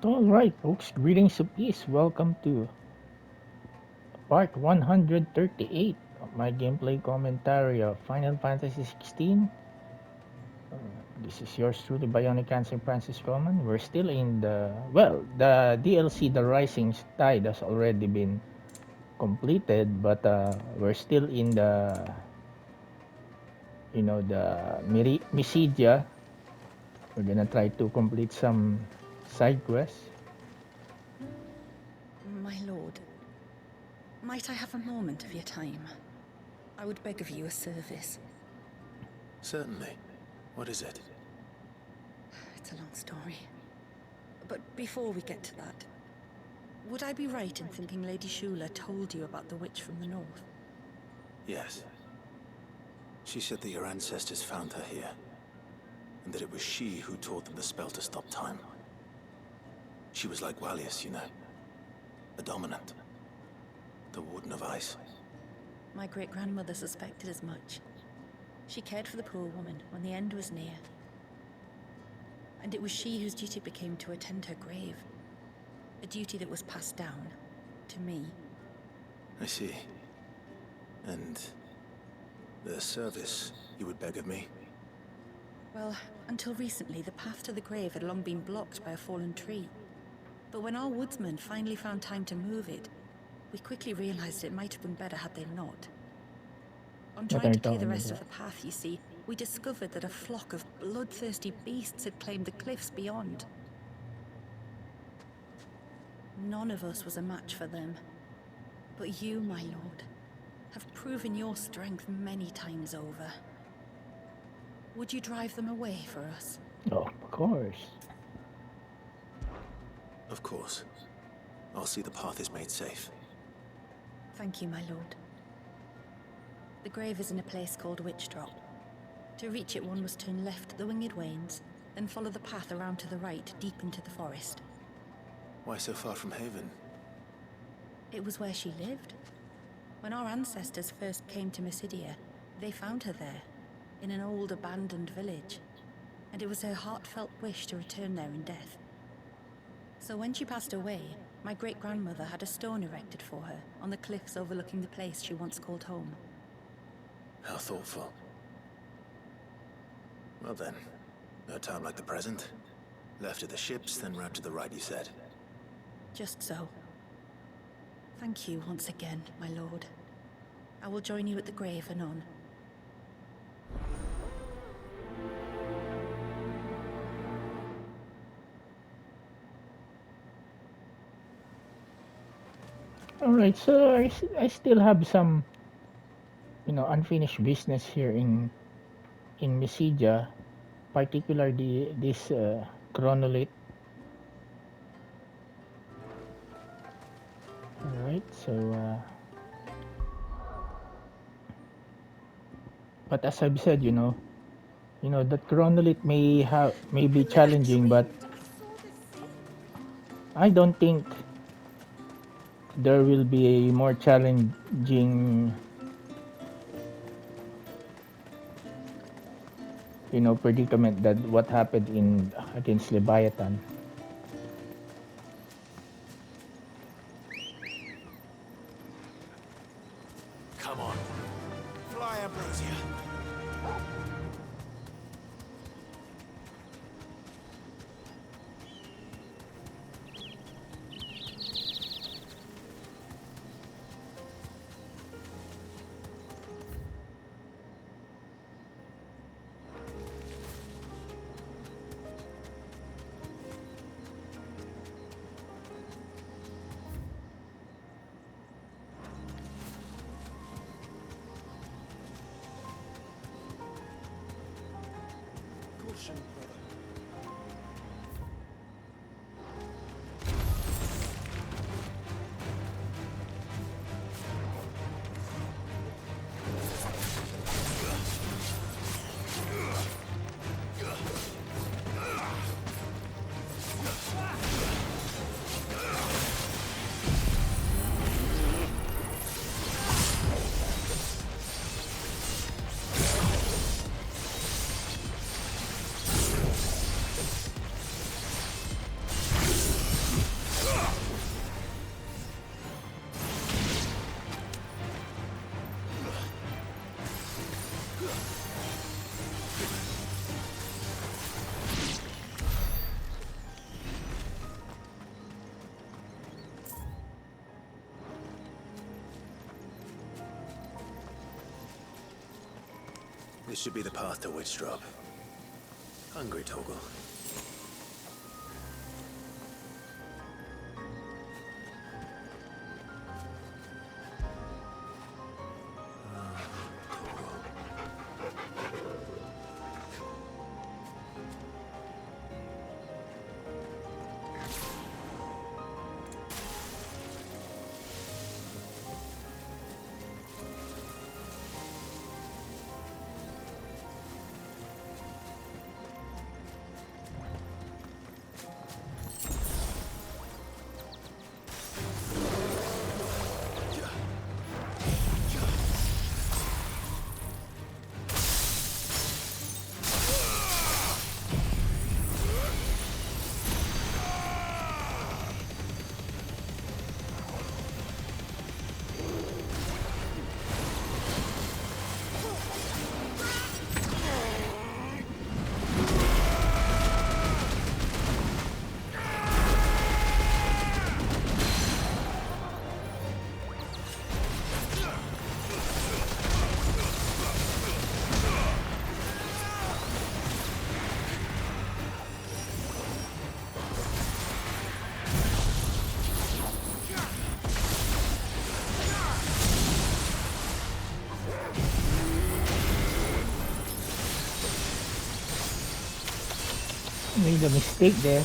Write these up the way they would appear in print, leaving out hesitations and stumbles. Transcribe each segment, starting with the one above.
Alright, folks, greetings of peace. Welcome to part 138 of my gameplay commentary of Final Fantasy XVI. This is yours truly, Bionic Cancer Francis Coleman. We're still in the DLC, The Rising Tide, has already been completed, but we're still in the Mysidia. We're gonna try to complete some side quests. My lord, might I have a moment of your time? I would beg of you a service. Certainly. What is it? It's a long story. But before we get to that, would I be right in thinking Lady Shula told you about the witch from the north? Yes. She said that your ancestors found her here, and that it was she who taught them the spell to stop time. She was like Walius, you know. A dominant. The Warden of Ice. My great-grandmother suspected as much. She cared for the poor woman when the end was near. And it was she whose duty became to attend her grave. A duty that was passed down to me. I see. And the service you would beg of me? Well, until recently, the path to the grave had long been blocked by a fallen tree. But when our woodsmen finally found time to move it, we quickly realized it might have been better had they not. On What are trying you to clear the talking rest of about? the path, you see, we discovered that a flock of bloodthirsty beasts had claimed the cliffs beyond. None of us was a match for them. But you, my lord, have proven your strength many times over. Would you drive them away for us? Oh, of course. Of course. I'll see the path is made safe. Thank you, my lord. The grave is in a place called Witch Drop. To reach it, one must turn left at the Winged Wains, then follow the path around to the right, deep into the forest. Why so far from Haven? It was where she lived. When our ancestors first came to Mysidia, they found her there, in an old abandoned village. And it was her heartfelt wish to return there in death. So when she passed away, my great-grandmother had a stone erected for her on the cliffs overlooking the place she once called home. How thoughtful. Well then, no time like the present. Left at the ships, then round to the right, you said. Just so. Thank you once again, my lord. I will join you at the grave anon. Alright, so I still have some, unfinished business here in Mysidia, particularly this chronolith. Alright, so but as I've said, that chronolith may be challenging, but I don't think there will be a more challenging, predicament than what happened in against Leviathan. Come on. Fly, Ambrosia. This should be the path to Witchdrop. Hungry, Toggle? Made a mistake there.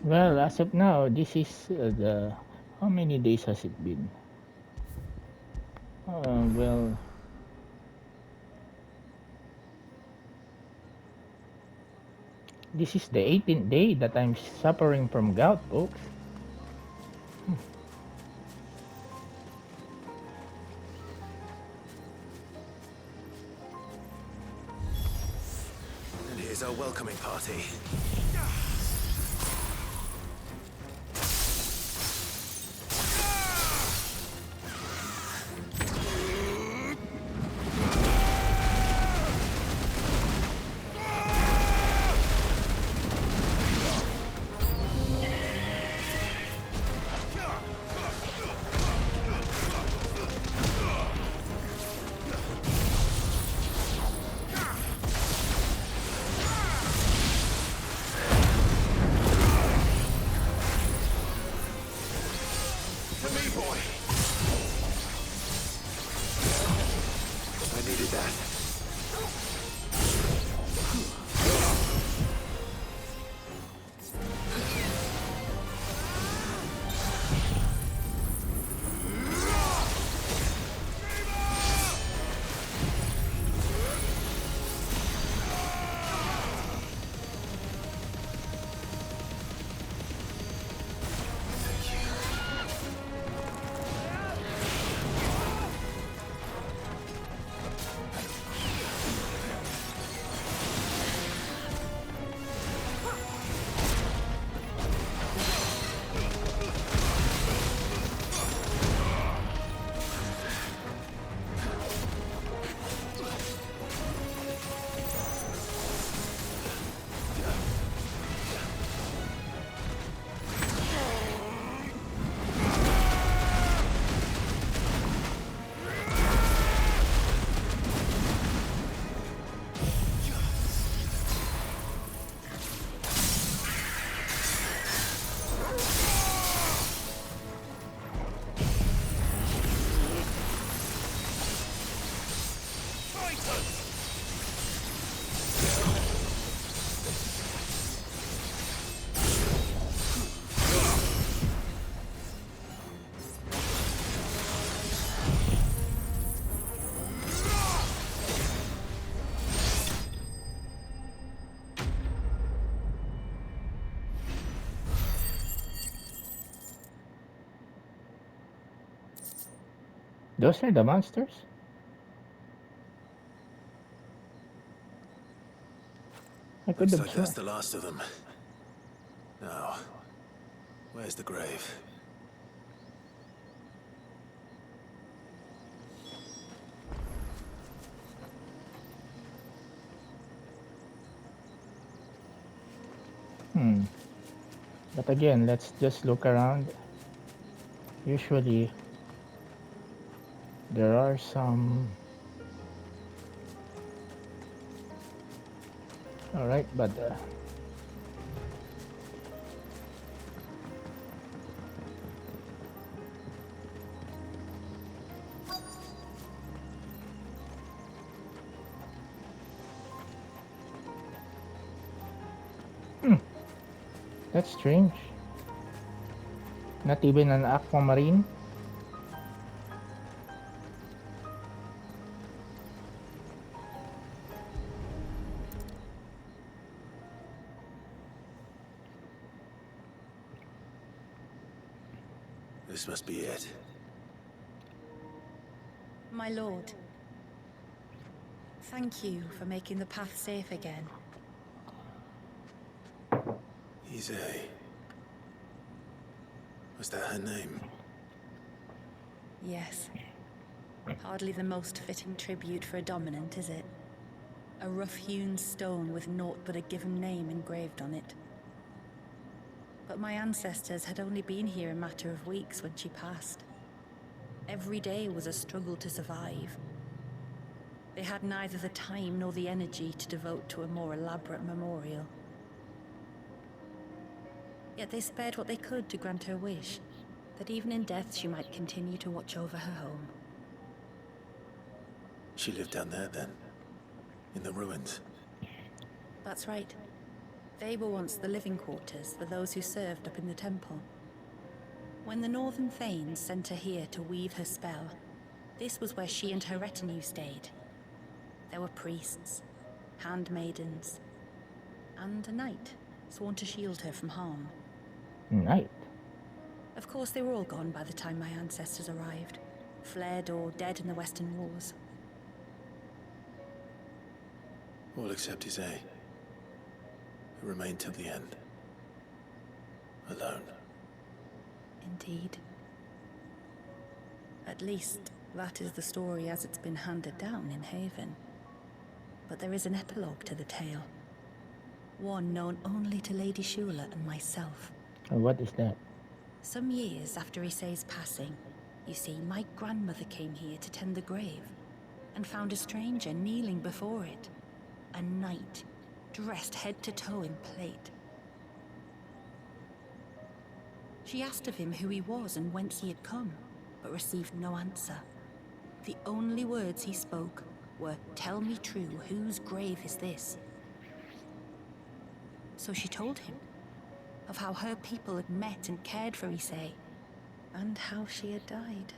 Well, as of now, this is the... How many days has it been? Well, this is the 18th day that I'm suffering from gout, folks. And here's our welcoming party. Those are the monsters? I could Looks have like that's sworn. the last of them. Now, where's the grave? But again, let's just look around. Usually, there are some. Alright, but that's strange. Not even an aquamarine. This must be it. My lord, thank you for making the path safe again. XVI. Was that her name? Yes. Hardly the most fitting tribute for a dominant, is it? A rough-hewn stone with naught but a given name engraved on it. But my ancestors had only been here a matter of weeks when she passed. Every day was a struggle to survive. They had neither the time nor the energy to devote to a more elaborate memorial. Yet they spared what they could to grant her wish, that even in death she might continue to watch over her home. She lived down there then? In the ruins? That's right. They were once the living quarters for those who served up in the temple. When the Northern Thanes sent her here to weave her spell, this was where she and her retinue stayed. There were priests, handmaidens, and a knight sworn to shield her from harm. Knight. Of course, they were all gone by the time my ancestors arrived, fled or dead in the Western Wars. All except XVI, who remained till the end. Alone. Indeed. At least, that is the story as it's been handed down in Haven. But there is an epilogue to the tale. One known only to Lady Shula and myself. What is that? Some years after Issei's passing, you see, my grandmother came here to tend the grave and found a stranger kneeling before it. A knight, dressed head to toe in plate. She asked of him who he was and whence he had come, but received no answer. The only words he spoke were, "Tell me true, whose grave is this?" So she told him of how her people had met and cared for Issei, and how she had died.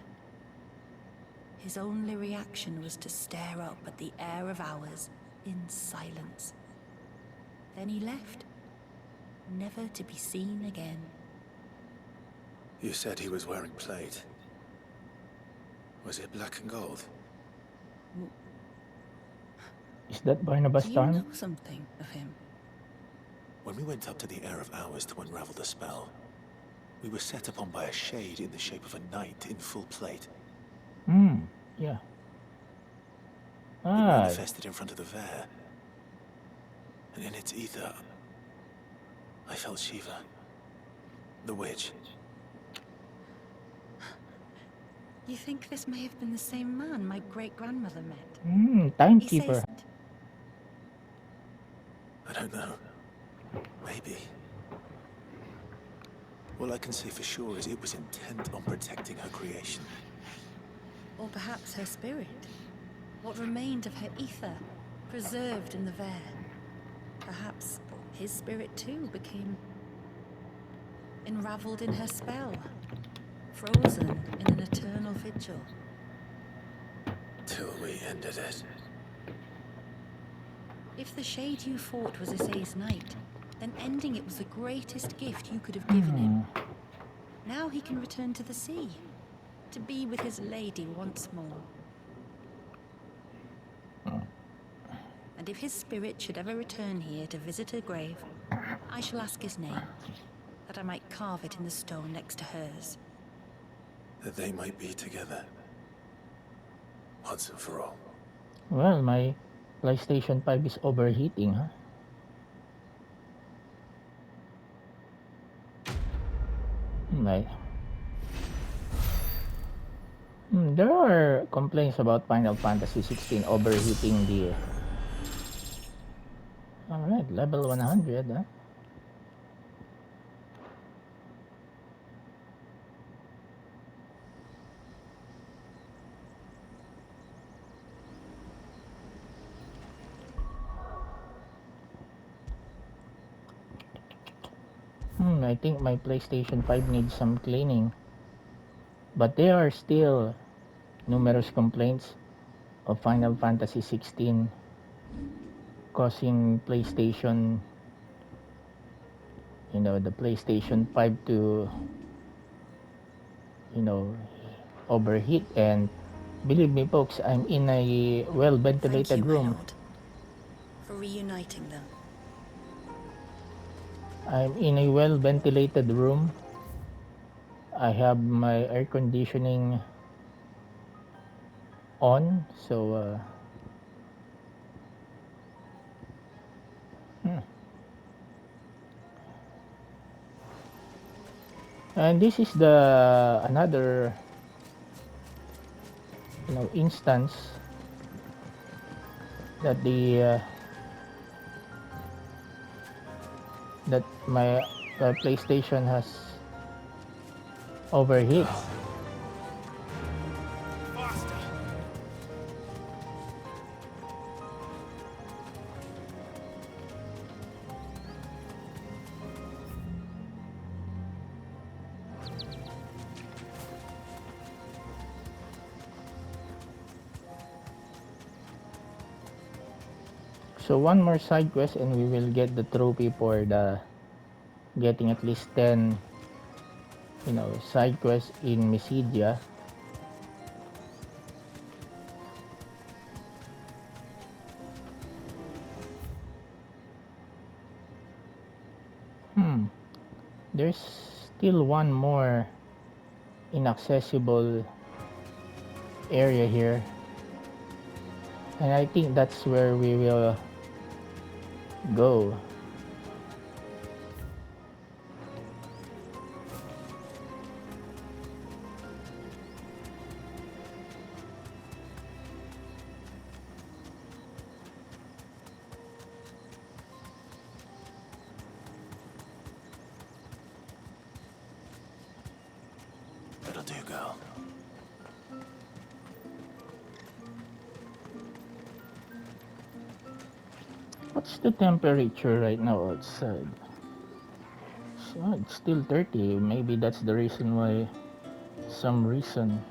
His only reaction was to stare up at the air of hours in silence. Then he left, never to be seen again. You said he was wearing plate. Was it black and gold? Is that Barnabas Do you Tan? know something of him? When we went up to the Air of Hours to unravel the spell, we were set upon by a shade in the shape of a knight in full plate. Yeah. It Ah, manifested in front of the Fair. And in its ether, I felt Shiva. The witch. You think this may have been the same man my great-grandmother met? timekeeper. Issei's. I don't know. Maybe. All I can say for sure is it was intent on protecting her creation. Or perhaps her spirit. What remained of her ether, preserved in the Fair. Perhaps his spirit too became enraveled in her spell, frozen in an eternal vigil. Till we ended it. If the shade you fought was Issei's knight, then ending it was the greatest gift you could have given him. Now he can return to the sea. to be with his lady once more. And if his spirit should ever return here to visit her grave, I shall ask his name, that I might carve it in the stone next to hers. That they might be together. Once and for all. Well, my PlayStation 5 is overheating, huh? Right. There are complaints about Final Fantasy 16 overheating the... Alright, level 100, huh? I think my PlayStation 5 needs some cleaning. But there are still numerous complaints of Final Fantasy 16 causing PlayStation, the PlayStation 5 to, overheat. And believe me, folks, I'm in a Thank you, well-ventilated my room. lord, for reuniting them. I'm in a well-ventilated room. I have my air conditioning on, so and this is the another instance that the that my PlayStation has overheat. So one more side quest and we will get the trophy for the getting at least 10 side quests in Mysidia. There's still one more inaccessible area here, and I think that's where we will go. That'll do, girl. What's the temperature right now outside? So it's still 30. Maybe that's the reason why some reason.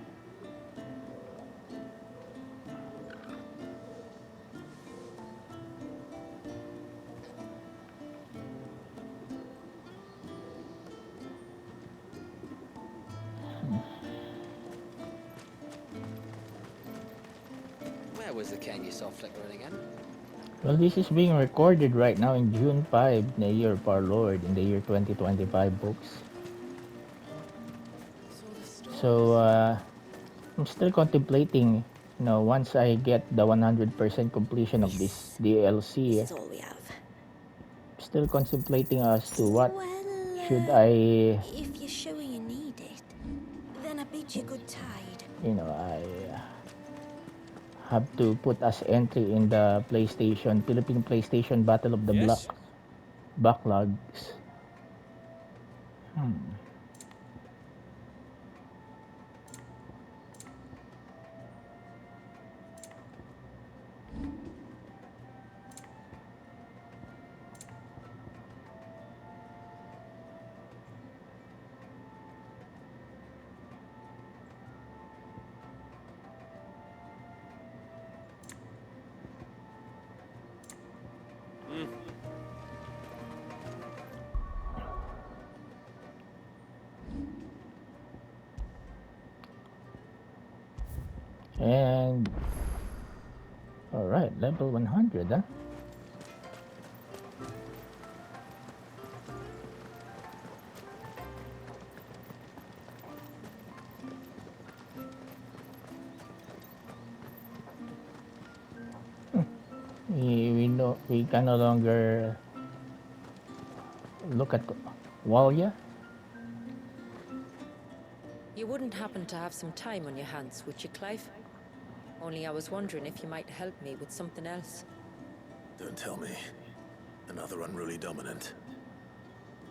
Where was the cane you saw flickering again? Well, this is being recorded right now in June 5, in the year of our Lord, in the year 2025, folks. So, I'm still contemplating, once I get the 100% completion of this DLC, This is all we have. still contemplating as to what Well, should I, if you're sure you need it, then I bid you good tide. I have to put as entry in the Philippine PlayStation Battle of the Yes? Backlogs. And all right, level 100, huh? We know we can no longer look at Walia. You wouldn't happen to have some time on your hands, would you, Clive? Only I was wondering if you might help me with something else. Don't tell me. Another unruly dominant.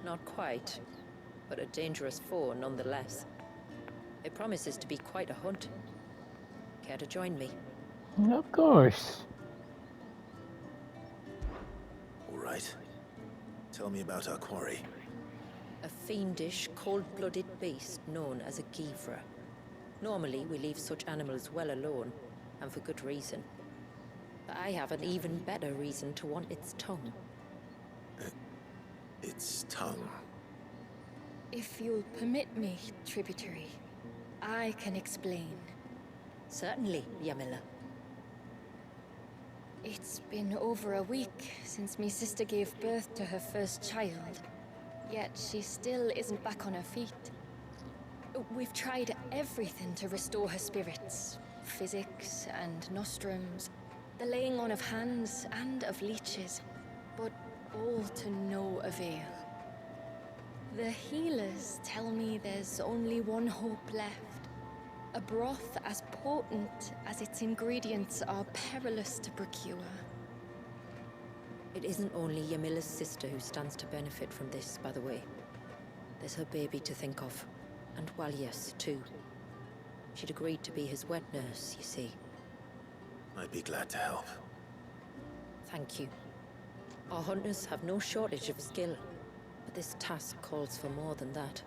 Not quite, but a dangerous foe nonetheless. It promises to be quite a hunt. Care to join me? Of course. All right. Tell me about our quarry. A fiendish, cold-blooded beast known as a Givra. Normally, we leave such animals well alone, and for good reason. But I have an even better reason to want its tongue. Its tongue. If you'll permit me, tributary, I can explain. Certainly, Yamila. It's been over a week since me sister gave birth to her first child, yet she still isn't back on her feet. We've tried everything to restore her spirits. Physics and nostrums, the laying on of hands and of leeches, but all to no avail. The healers tell me there's only one hope left. A broth as potent as its ingredients are perilous to procure. It isn't only Yamila's sister who stands to benefit from this, by the way. There's her baby to think of, and Walias, too. She'd agreed to be his wet nurse, you see. I'd be glad to help. Thank you. Our hunters have no shortage of skill, but this task calls for more than that.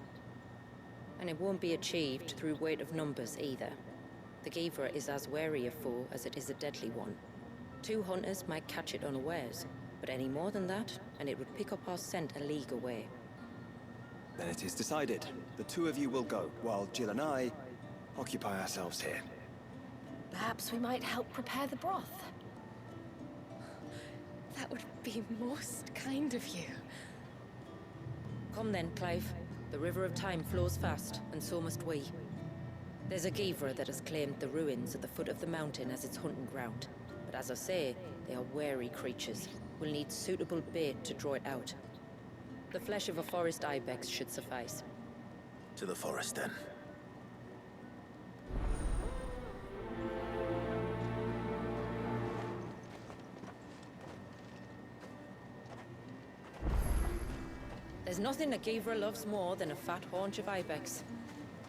And it won't be achieved through weight of numbers either. The Givra is as wary a foe as it is a deadly one. 2 hunters might catch it unawares, but any more than that, and it would pick up our scent a league away. Then it is decided. The 2 of you will go, while Jill and I occupy ourselves here. Perhaps we might help prepare the broth. That would be most kind of you. Come then, Clive. The river of time flows fast, and so must we. There's a Givra that has claimed the ruins at the foot of the mountain as its hunting ground. But as I say, they are wary creatures. We'll need suitable bait to draw it out. The flesh of a forest ibex should suffice. To the forest, then. There's nothing a Givra loves more than a fat haunch of ibex.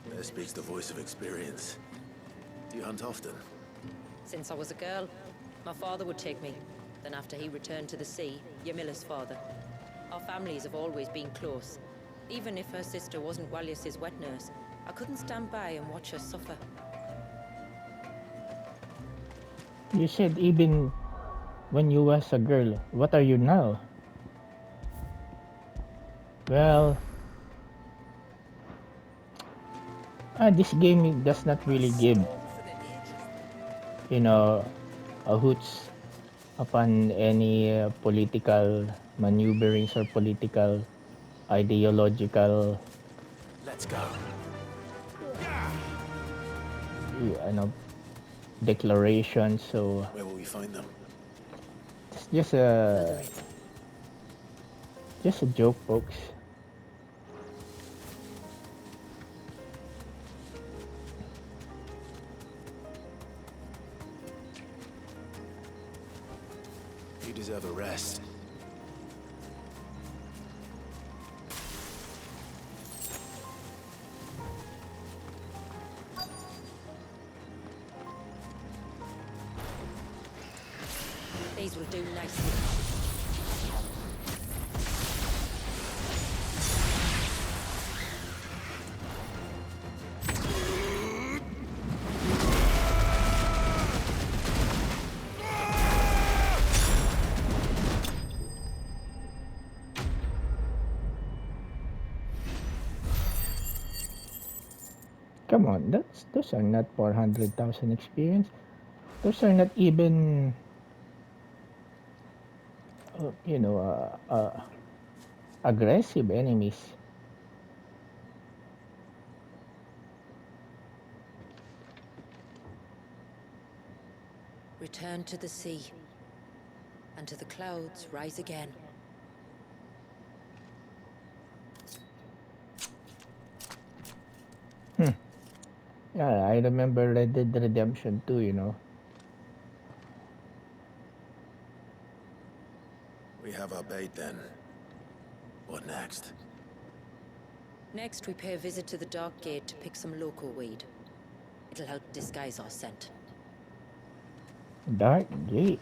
There speaks the voice of experience. Do you hunt often? Since I was a girl, my father would take me. Then after he returned to the sea, Yamila's father. Our families have always been close. Even if her sister wasn't Walias's wet nurse, I couldn't stand by and watch her suffer. You said even when you was a girl. What are you now? Well, this game does not really give, a hoots upon any political maneuverings or political ideological Let's go. declarations. So Where will we find them? it's just a joke, folks. You deserve a rest. These will do nicely. Come on, those are not 400,000 experience. Those are not even, you know, aggressive enemies. Return to the sea, and to the clouds rise again. Yeah, I remember Red Dead Redemption 2, you know. We have our bait then. What next? Next, we pay a visit to the Dark Gate to pick some local weed. It'll help disguise our scent. Dark Gate.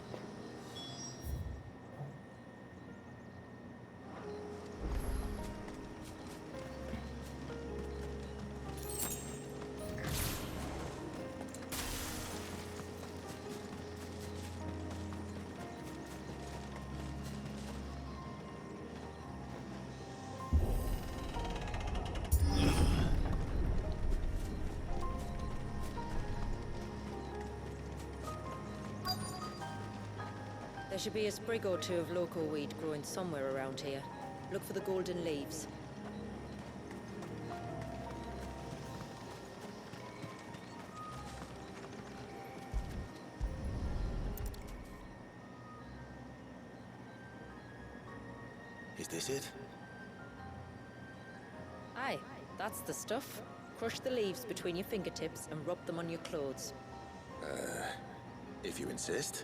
There should be a sprig or two of local weed growing somewhere around here. Look for the golden leaves. Is this it? Aye, that's the stuff. Crush the leaves between your fingertips and rub them on your clothes. If you insist.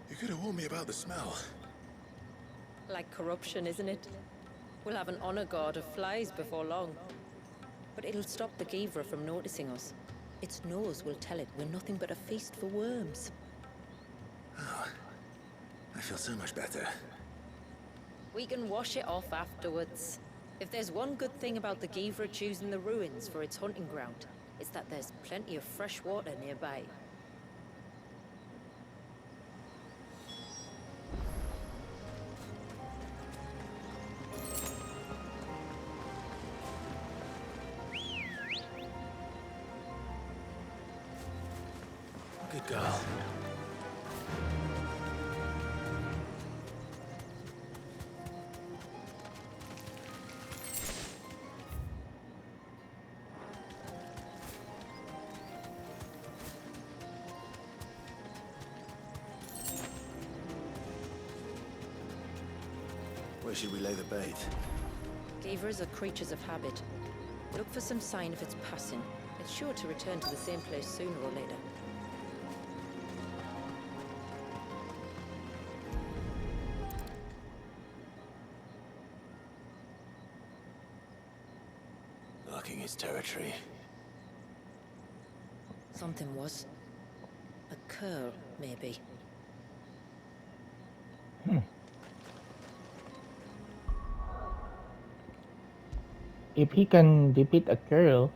You could have warned me about the smell. Like corruption, isn't it? We'll have an honor guard of flies before long. But it'll stop the Givra from noticing us. Its nose will tell it we're nothing but a feast for worms. I feel so much better. We can wash it off afterwards. If there's one good thing about the Givra choosing the ruins for its hunting ground, it's that there's plenty of fresh water nearby. Good girl. Where should we lay the bait? Givras are creatures of habit. Look for some sign of its passing. It's sure to return to the same place sooner or later. Marking its territory. Something was. A curl, maybe. If he can defeat a girl,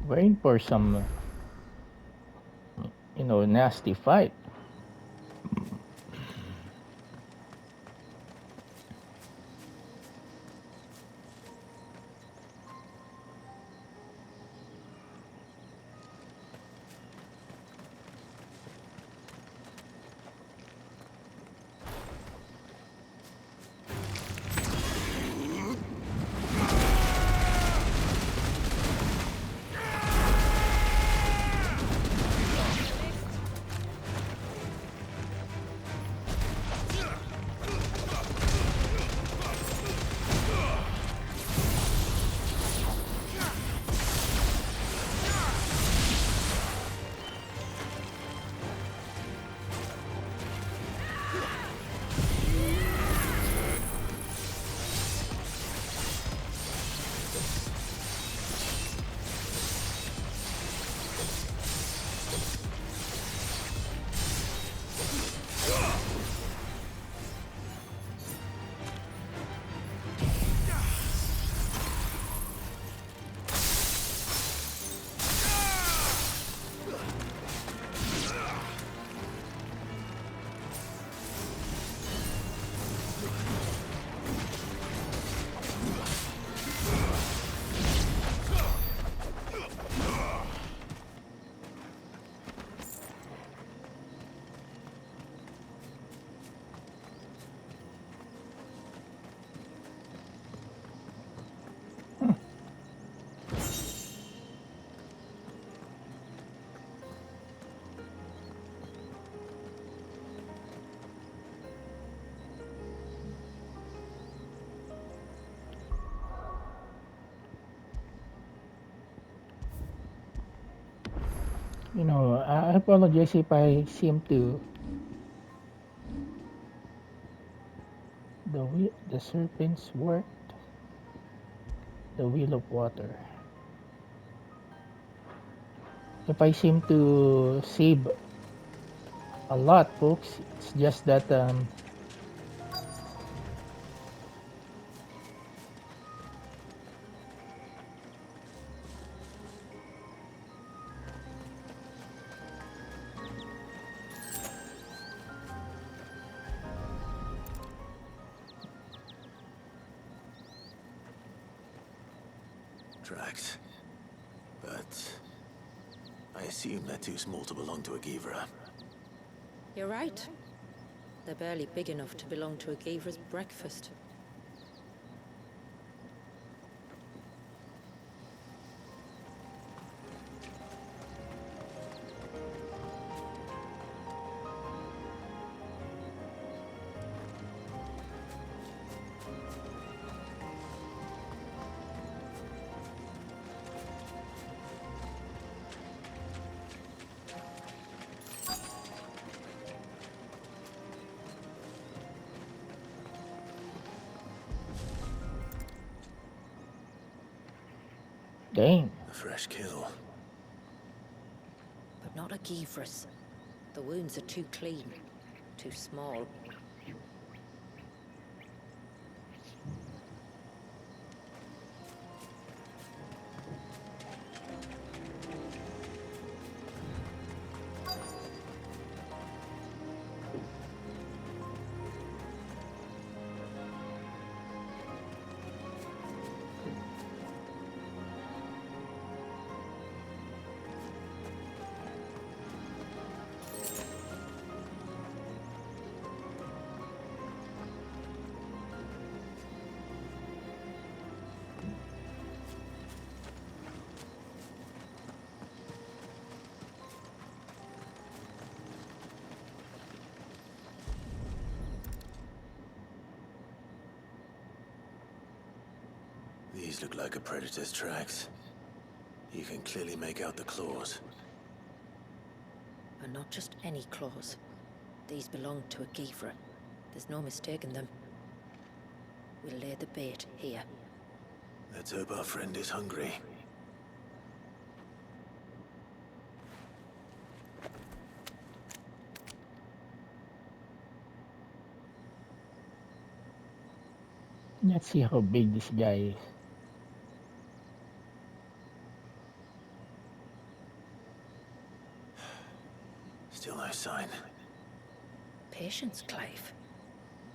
we're in for some, you know, nasty fight. You know, I apologize if I seem to the serpent's worked the wheel of water. If I seem to save a lot, folks, it's just that Tracks. But I assume they're too small to belong to a Givra. You're right. They're barely big enough to belong to a Gavra's breakfast. dang. A fresh kill. But not a Gavra's. The wounds are too clean, too small. These look like a predator's tracks. You can clearly make out the claws. And not just any claws. These belong to a Gavra. There's no mistaking them. We'll lay the bait here. Let's hope our friend is hungry. Let's see how big this guy is. Still no sign. Patience, Clive.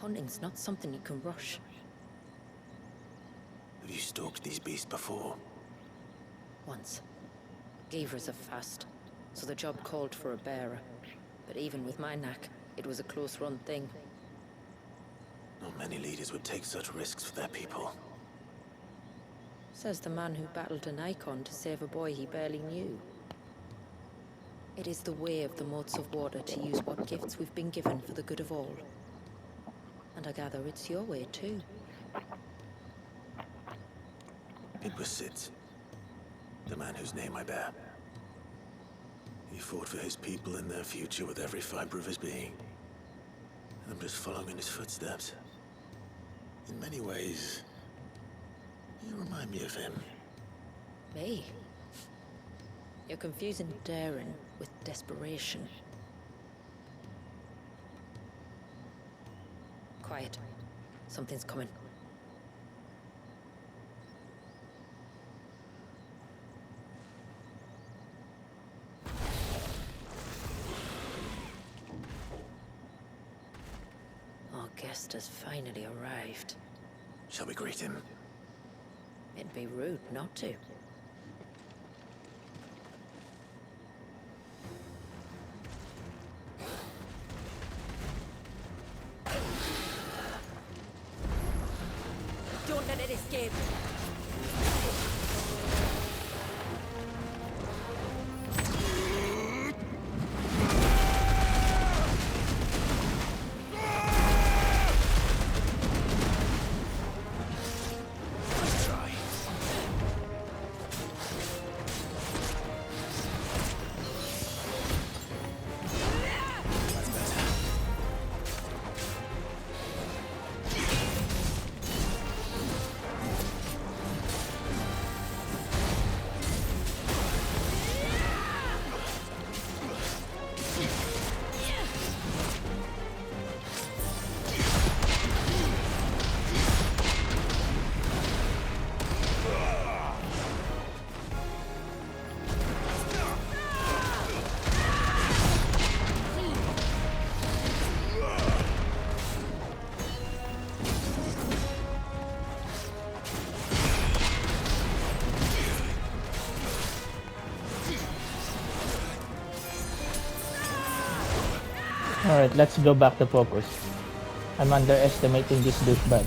Hunting's not something you can rush. Have you stalked these beasts before? Once. Gavras are fast, so the job called for a bearer. But even with my knack, it was a close-run thing. Not many leaders would take such risks for their people. Says the man who battled an icon to save a boy he barely knew. It is the way of the moats of water to use what gifts we've been given for the good of all. And I gather it's your way too. It was Sid, the man whose name I bear. He fought for his people and their future with every fiber of his being. And I'm just following in his footsteps. In many ways, you remind me of him. Me? You're confusing daring with desperation. Quiet. Something's coming. Our guest has finally arrived. Shall we greet him? It'd be rude not to. Don't let it escape. Let's try. Alright, let's go back to focus. I'm underestimating this douchebag.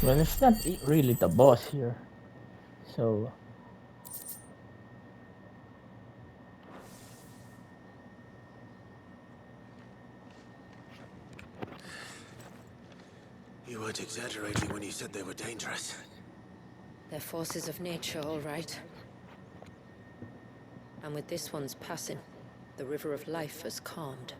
Well, it's not really the boss here. So, You weren't exaggerating when you said they were dangerous. They're forces of nature, all right. And with this one's passing, the river of life has calmed.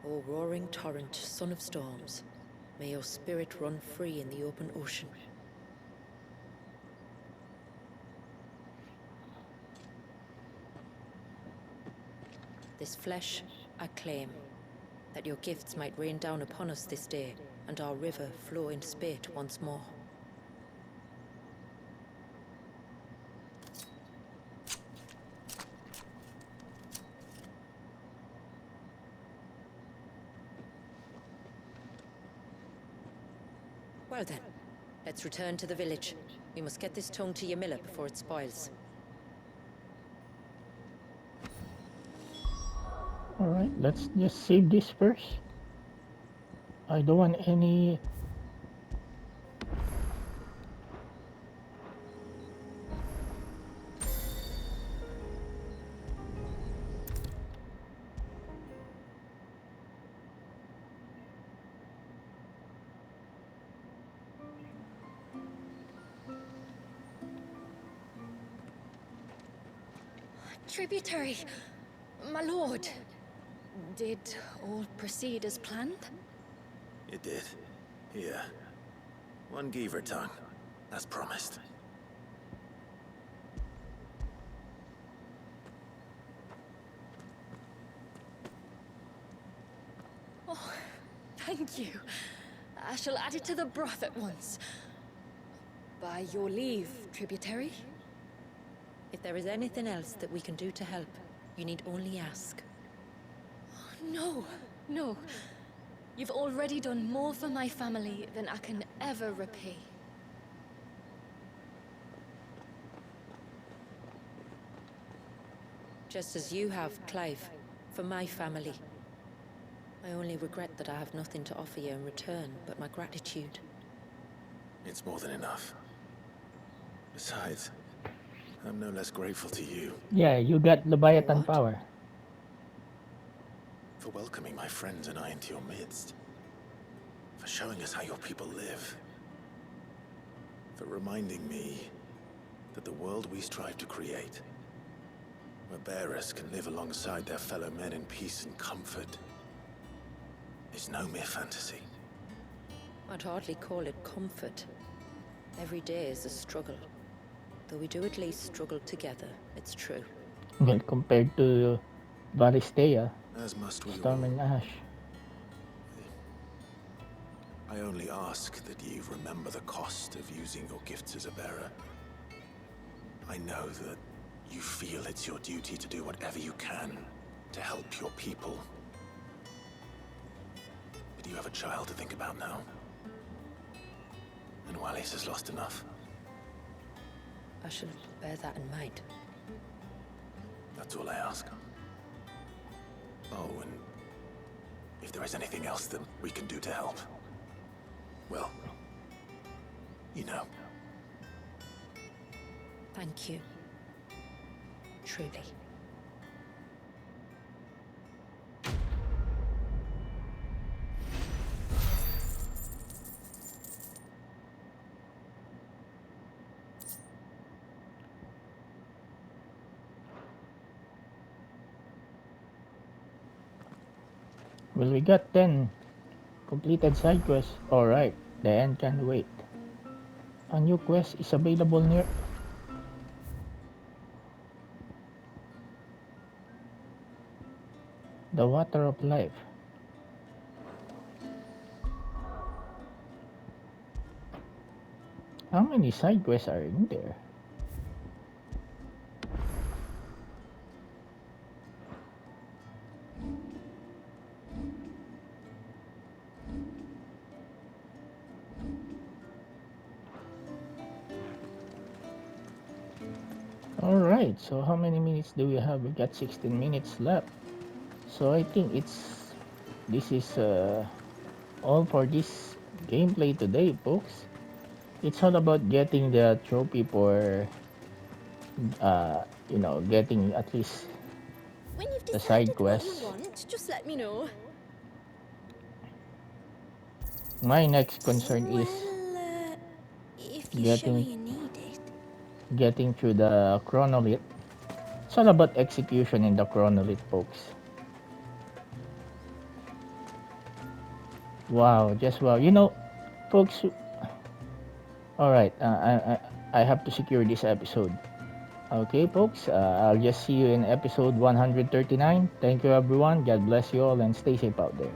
O roaring torrent, son of storms, may your spirit run free in the open ocean. This flesh I claim, that your gifts might rain down upon us this day, and our river flow in spate once more. Well then, let's return to the village. We must get this tongue to Yamila before it spoils. alright, let's just save this first. I don't want any... Tributary, my lord. Did all proceed as planned? It did. Here. One Geaver tongue, as promised. Oh, thank you. I shall add it to the broth at once. By your leave, tributary. If there is anything else that we can do to help, you need only ask. No, no. You've already done more for my family than I can ever repay. Just as you have, Clive, for my family. I only regret that I have nothing to offer you in return but my gratitude. It's more than enough. Besides, I'm no less grateful to you Yeah, you got Leviathan What? power. for welcoming my friends and I into your midst. For showing us how your people live. For reminding me that the world we strive to create where bearers can live alongside their fellow men in peace and comfort, is no mere fantasy. I'd hardly call it comfort. Every day is a struggle. Though we do at least struggle together, it's true. Well, compared to Varistea, As must we Storm all. and Ash. I only ask that ye remember the cost of using your gifts as a bearer. I know that you feel it's your duty to do whatever you can to help your people. But you have a child to think about now. And Wallis has lost enough. I shall bear that in mind. That's all I ask. Oh, and if there is anything else that we can do to help, well, you know. Thank you. Truly. Well, we got 10 completed side quests. Alright, the end can wait. A new quest is available near... The Water of Life. How many side quests are in there? Alright, so how many minutes do we have? We got 16 minutes left. So I think this is all for this gameplay today, folks. It's all about getting the trophy for getting at least When you've the side decided what you quests. want, just let me know. My next concern is If you're sure getting you need it. getting through the chronolith. It's all about execution in the chronolith, folks. Wow, just wow. You know, folks. All right, I have to secure this episode. Okay, folks. I'll just see you in episode 139. Thank you, everyone. God bless you all, and stay safe out there.